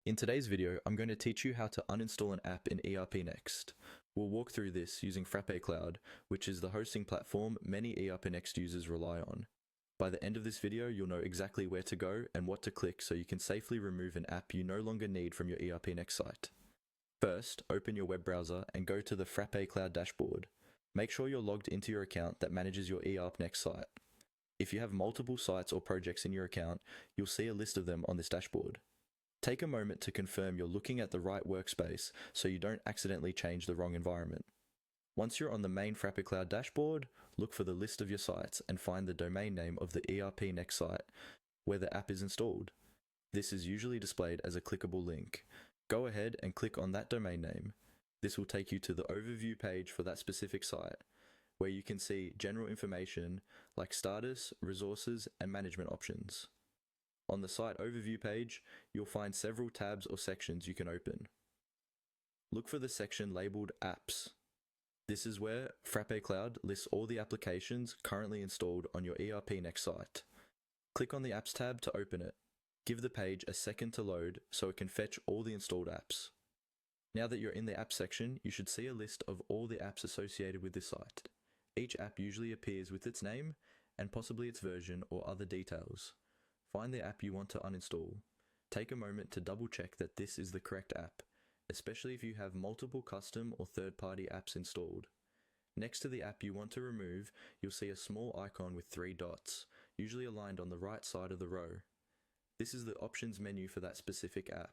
In today's video, I'm going to teach you how to uninstall an app in ERPNext. We'll walk through this using Frappe Cloud, which is the hosting platform many ERPNext users rely on. By the end of this video, you'll know exactly where to go and what to click so you can safely remove an app you no longer need from your ERPNext site. First, open your web browser and go to the Frappe Cloud dashboard. Make sure you're logged into your account that manages your ERPNext site. If you have multiple sites or projects in your account, you'll see a list of them on this dashboard. Take a moment to confirm you're looking at the right workspace so you don't accidentally change the wrong environment. Once you're on the main Frappe Cloud dashboard, look for the list of your sites and find the domain name of the ERPNext site where the app is installed. This is usually displayed as a clickable link. Go ahead and click on that domain name. This will take you to the overview page for that specific site, where you can see general information like status, resources, and management options. On the site overview page, you'll find several tabs or sections you can open. Look for the section labeled Apps. This is where Frappe Cloud lists all the applications currently installed on your ERPNext site. Click on the Apps tab to open it. Give the page a second to load so it can fetch all the installed apps. Now that you're in the Apps section, you should see a list of all the apps associated with this site. Each app usually appears with its name and possibly its version or other details. Find the app you want to uninstall. Take a moment to double check that this is the correct app, especially if you have multiple custom or third-party apps installed. Next to the app you want to remove, you'll see a small icon with 3 dots, usually aligned on the right side of the row. This is the options menu for that specific app.